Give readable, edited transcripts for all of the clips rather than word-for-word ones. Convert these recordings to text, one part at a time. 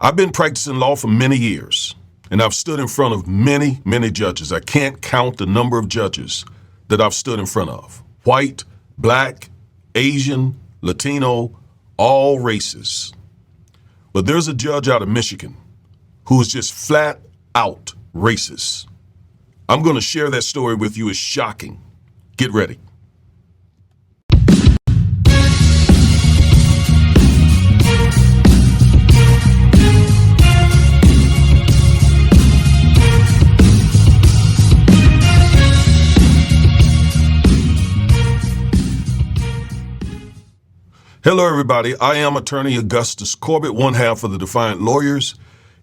I've been practicing law for many years, and I've stood in front of many, many judges. I can't count the number of judges that I've stood in front of. White, black, Asian, Latino, all races. But there's a judge out of Michigan who is just flat out racist. I'm going to share that story with you. It's shocking. Get ready. Hello, everybody. I am attorney Augustus Corbett, one half of the Defiant Lawyers.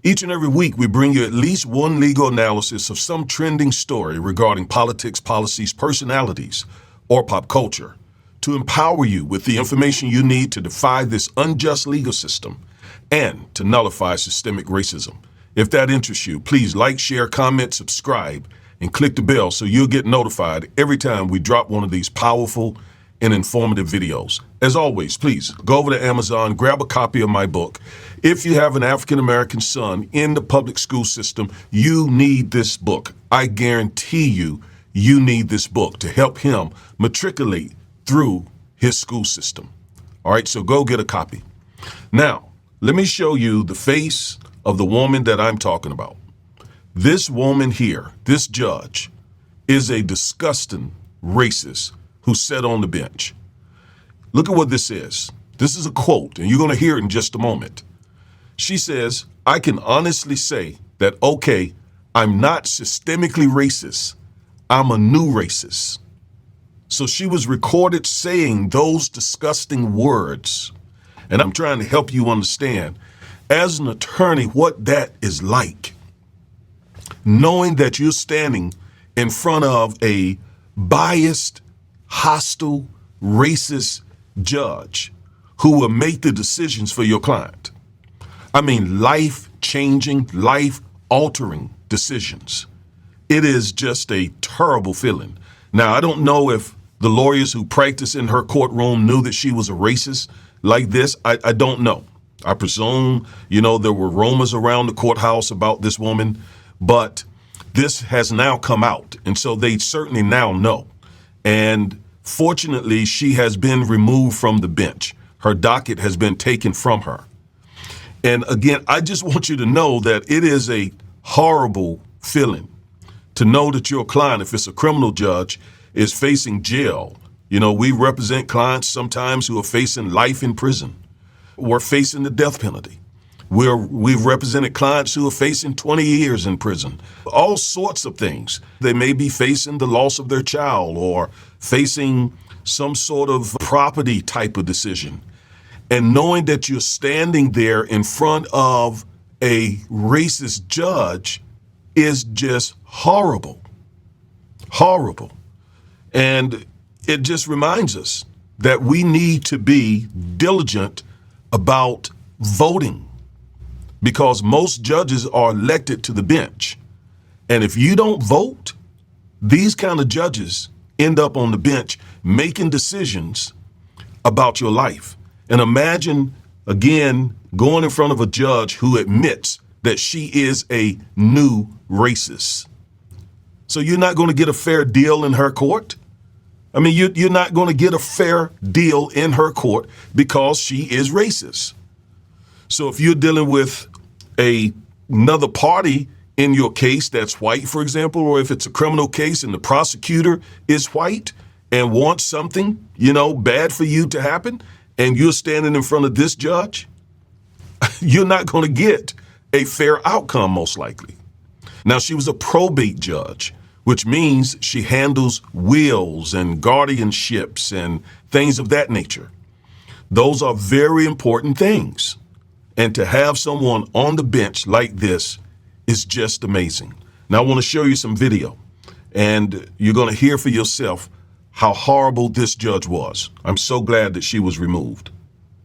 Each and every week, we bring you at least one legal analysis of some trending story regarding politics, policies, personalities, or pop culture to empower you with the information you need to defy this unjust legal system and to nullify systemic racism. If that interests you, please like, share, comment, subscribe, and click the bell so you'll get notified every time we drop one of these powerful and informative videos. As always, please go over to Amazon, grab a copy of my book. If you have an African-American son in the public school system, you need this book. I guarantee you, you need this book to help him matriculate through his school system. All right, so go get a copy. Now, let me show you the face of the woman that I'm talking about. This woman here, this judge, is a disgusting racist who sat on the bench. Look at what this is. This is a quote, and you're going to hear it in just a moment. She says, "I can honestly say that, okay, I'm not systemically racist. I'm a new racist." So she was recorded saying those disgusting words. And I'm trying to help you understand, as an attorney, what that is like. Knowing that you're standing in front of a biased, hostile, racist judge who will make the decisions for your client. I mean, life-changing, life-altering decisions. It is just a terrible feeling. Now, I don't know if the lawyers who practice in her courtroom knew that she was a racist like this. I don't know. I presume, there were rumors around the courthouse about this woman, but this has now come out, and so they certainly now know. And fortunately, she has been removed from the bench. Her docket has been taken from her. And again, I just want you to know that it is a horrible feeling to know that your client, if it's a criminal judge, is facing jail. We represent clients sometimes who are facing life in prison. We're facing the death penalty. We've represented clients who are facing 20 years in prison, all sorts of things. They may be facing the loss of their child or facing some sort of property type of decision. And knowing that you're standing there in front of a racist judge is just horrible, horrible. And it just reminds us that we need to be diligent about voting, because most judges are elected to the bench. And if you don't vote, these kind of judges end up on the bench making decisions about your life. And imagine, again, going in front of a judge who admits that she is a new racist. So you're not going to get a fair deal in her court? I mean, you're not going to get a fair deal in her court because she is racist. So if you're dealing with another party in your case that's white, for example, or if it's a criminal case and the prosecutor is white and wants something, bad for you to happen, and you're standing in front of this judge, you're not going to get a fair outcome, most likely. Now, she was a probate judge, which means she handles wills and guardianships and things of that nature. Those are very important things. And to have someone on the bench like this is just amazing. Now, I want to show you some video, and you're going to hear for yourself how horrible this judge was. I'm so glad that she was removed.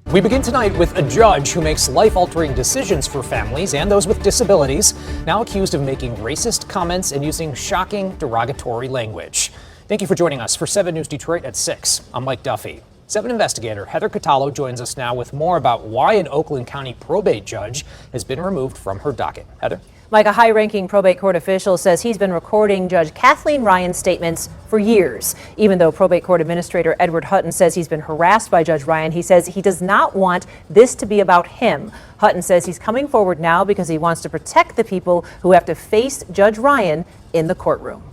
We begin tonight with a judge who makes life-altering decisions for families and those with disabilities, now accused of making racist comments and using shocking, derogatory language. Thank you for joining us for 7 News Detroit at 6. I'm Mike Duffy. 7 investigator Heather Catallo joins us now with more about why an Oakland County probate judge has been removed from her docket. Heather? Mike, a high-ranking probate court official says he's been recording Judge Kathleen Ryan's statements for years. Even though probate court administrator Edward Hutton says he's been harassed by Judge Ryan, he says he does not want this to be about him. Hutton says he's coming forward now because he wants to protect the people who have to face Judge Ryan in the courtroom.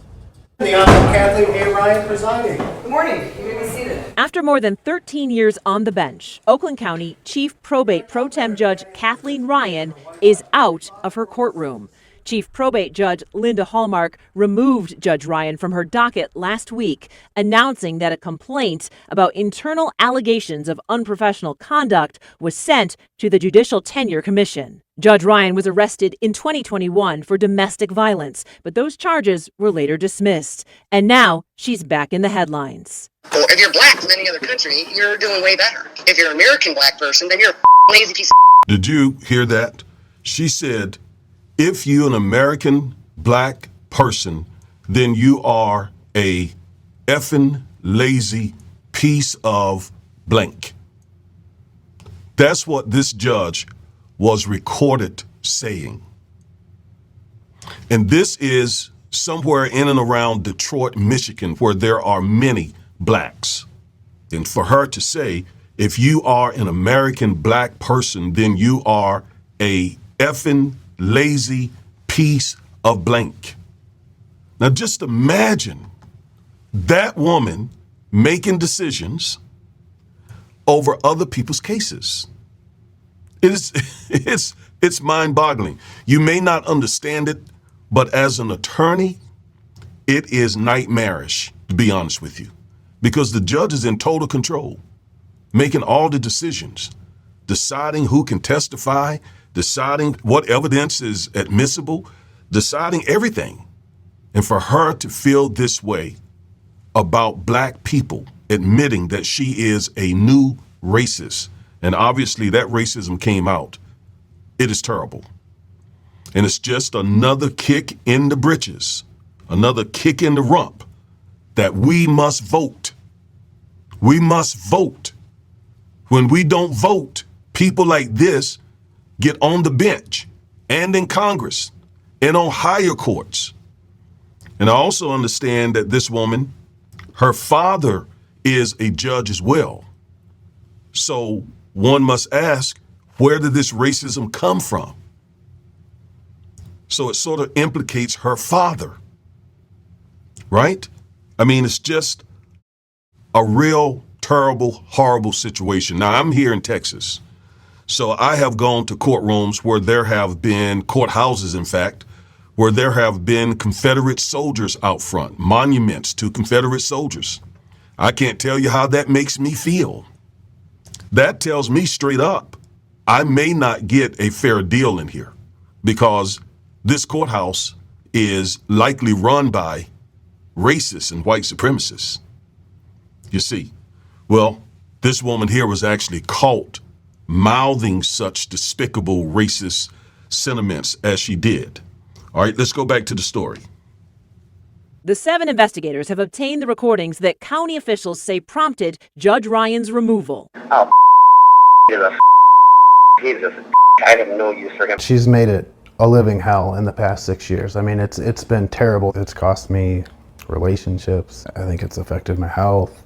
The Honorable Kathleen A. Ryan presiding. Good morning. You may be seated. After more than 13 years on the bench, Oakland County Chief Probate Pro Tem Judge Kathleen Ryan is out of her courtroom. Chief Probate Judge Linda Hallmark removed Judge Ryan from her docket last week, announcing that a complaint about internal allegations of unprofessional conduct was sent to the Judicial Tenure Commission. Judge Ryan was arrested in 2021 for domestic violence, but those charges were later dismissed. And now she's back in the headlines. Well, if you're black from any other country, you're doing way better. If you're an American black person, then you're a lazy piece of. Did you hear that? She said, if you're an American black person, then you are a effing lazy piece of blank. That's what this judge was recorded saying. And this is somewhere in and around Detroit, Michigan, where there are many blacks. And for her to say, if you are an American black person, then you are a effing lazy piece of blank. Now just imagine that woman making decisions over other people's cases. It's mind-boggling. You may not understand it, but as an attorney, it is nightmarish, to be honest with you, because the judge is in total control, making all the decisions, deciding who can testify, deciding what evidence is admissible, deciding everything. And for her to feel this way about black people, admitting that she is a new racist, and obviously that racism came out, it is terrible. And it's just another kick in the britches, another kick in the rump that we must vote. We must vote. When we don't vote, people like this get on the bench and in Congress and on higher courts. And I also understand that this woman, her father is a judge as well. So one must ask, where did this racism come from? So it sort of implicates her father, right? I mean, it's just a real terrible, horrible situation. Now, I'm here in Texas, so I have gone to courtrooms where there have been courthouses, in fact, where there have been Confederate soldiers out front, monuments to Confederate soldiers. I can't tell you how that makes me feel. That tells me straight up, I may not get a fair deal in here because this courthouse is likely run by racists and white supremacists. You see, well, this woman here was actually caught mouthing such despicable racist sentiments as she did. All right, let's go back to the story. The 7 investigators have obtained the recordings that county officials say prompted Judge Ryan's removal. Oh, he's just. I have no use for him. She's made it a living hell in the past 6 years. I mean, it's been terrible. It's cost me relationships. I think it's affected my health.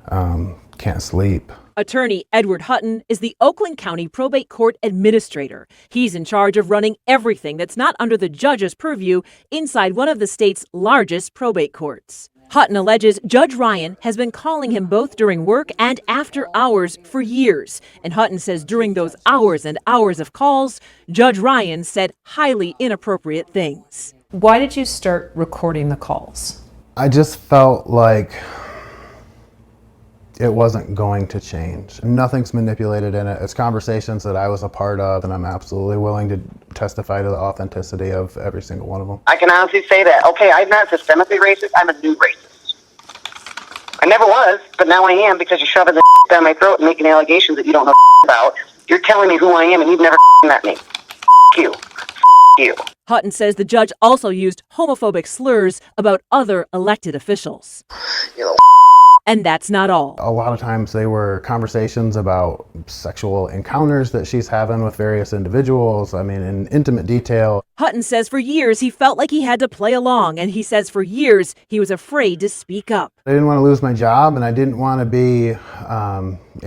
Can't sleep. Attorney Edward Hutton is the Oakland County Probate Court Administrator. He's in charge of running everything that's not under the judge's purview inside one of the state's largest probate courts. Hutton alleges Judge Ryan has been calling him both during work and after hours for years. And Hutton says during those hours and hours of calls, Judge Ryan said highly inappropriate things. Why did you start recording the calls? I just felt like it wasn't going to change. Nothing's manipulated in it. It's conversations that I was a part of, and I'm absolutely willing to testify to the authenticity of every single one of them. I can honestly say that. Okay, I'm not systemically racist. I'm a new racist. I never was, but now I am because you're shoving the down my throat and making allegations that you don't know about. You're telling me who I am, and you've never met me. You. You. Hutton says the judge also used homophobic slurs about other elected officials. You know, And that's not all. A lot of times they were conversations about sexual encounters that she's having with various individuals. I mean, in intimate detail. Hutton says for years he felt like he had to play along, and he says for years he was afraid to speak up. I didn't want to lose my job, and I didn't want to be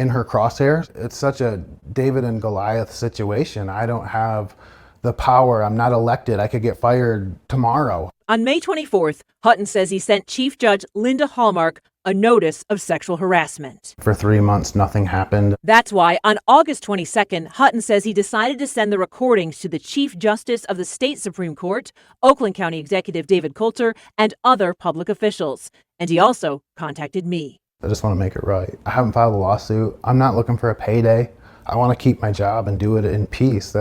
in her crosshairs. It's such a David and Goliath situation. I don't have the power. I'm not elected. I could get fired tomorrow. On May 24th, Hutton says he sent Chief Judge Linda Hallmark a notice of sexual harassment. For 3 months, nothing happened. That's why on August 22nd, Hutton says he decided to send the recordings to the Chief Justice of the State Supreme Court, Oakland County Executive David Coulter, and other public officials. And he also contacted me. I just want to make it right. I haven't filed a lawsuit. I'm not looking for a payday. I want to keep my job and do it in peace.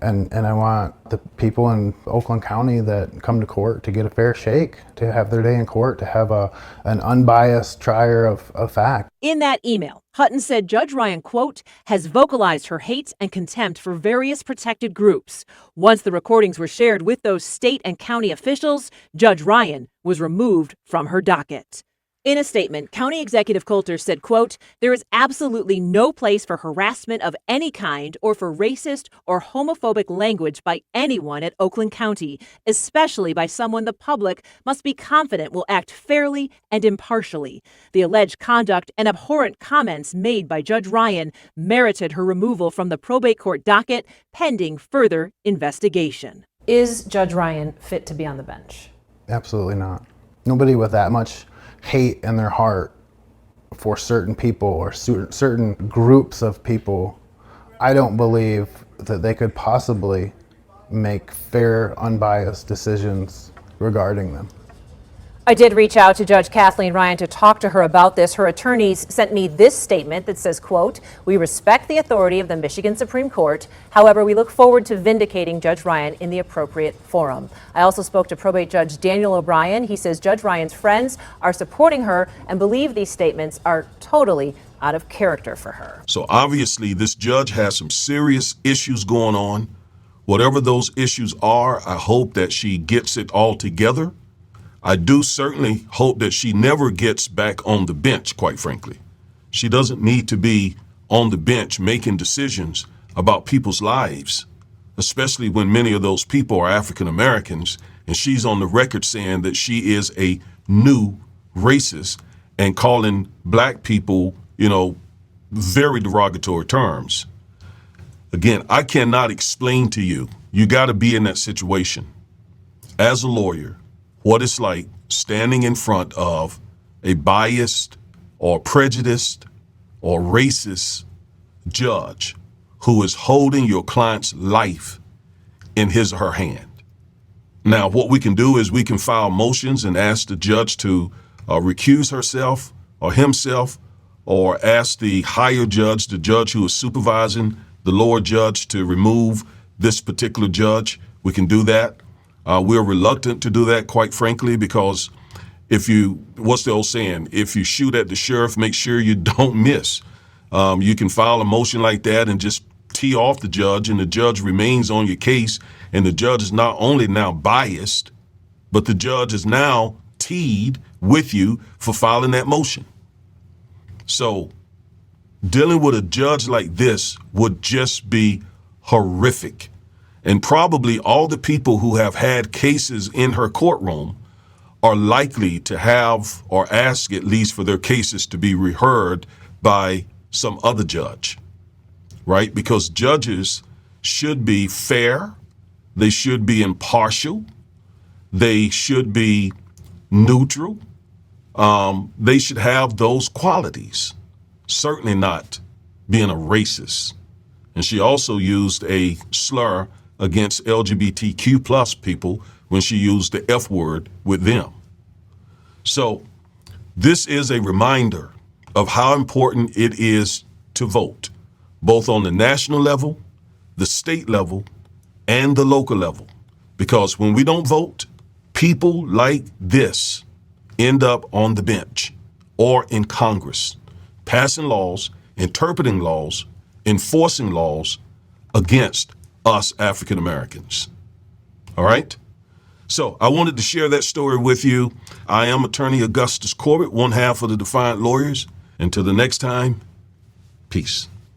And I want the people in Oakland County that come to court to get a fair shake, to have their day in court, to have an unbiased trier of fact. In that email, Hutton said Judge Ryan, quote, has vocalized her hate and contempt for various protected groups. Once the recordings were shared with those state and county officials, Judge Ryan was removed from her docket. In a statement, County Executive Coulter said, quote, there is absolutely no place for harassment of any kind or for racist or homophobic language by anyone at Oakland County, especially by someone the public must be confident will act fairly and impartially. The alleged conduct and abhorrent comments made by Judge Ryan merited her removal from the probate court docket pending further investigation. Is Judge Ryan fit to be on the bench? Absolutely not. Nobody with that much hate in their heart for certain people or certain groups of people, I don't believe that they could possibly make fair, unbiased decisions regarding them. I did reach out to Judge Kathleen Ryan to talk to her about this. Her attorneys sent me this statement that says, quote, we respect the authority of the Michigan Supreme Court. However, we look forward to vindicating Judge Ryan in the appropriate forum. I also spoke to probate judge Daniel O'Brien. He says Judge Ryan's friends are supporting her and believe these statements are totally out of character for her. So obviously this judge has some serious issues going on. Whatever those issues are, I hope that she gets it all together. I do certainly hope that she never gets back on the bench, quite frankly. She doesn't need to be on the bench making decisions about people's lives, especially when many of those people are African Americans, and she's on the record saying that she is a new racist and calling black people, very derogatory terms. Again, I cannot explain to you. You got to be in that situation as a lawyer, what it's like standing in front of a biased or prejudiced or racist judge who is holding your client's life in his or her hand. Now, what we can do is we can file motions and ask the judge to recuse herself or himself, or ask the higher judge, the judge who is supervising the lower judge, to remove this particular judge. We can do that. We're reluctant to do that, quite frankly, because what's the old saying? If you shoot at the sheriff, make sure you don't miss. You can file a motion like that and just tee off the judge, and the judge remains on your case. And the judge is not only now biased, but the judge is now teed with you for filing that motion. So dealing with a judge like this would just be horrific. And probably all the people who have had cases in her courtroom are likely to have or ask at least for their cases to be reheard by some other judge, right? Because judges should be fair, they should be impartial, they should be neutral, they should have those qualities, certainly not being a racist. And she also used a slur against LGBTQ plus people when she used the F word with them. So this is a reminder of how important it is to vote, both on the national level, the state level, and the local level. Because when we don't vote, people like this end up on the bench or in Congress, passing laws, interpreting laws, enforcing laws against us African Americans. All right? So I wanted to share that story with you. I am attorney Augustus Corbett, one half of the Defiant Lawyers. Until the next time, peace.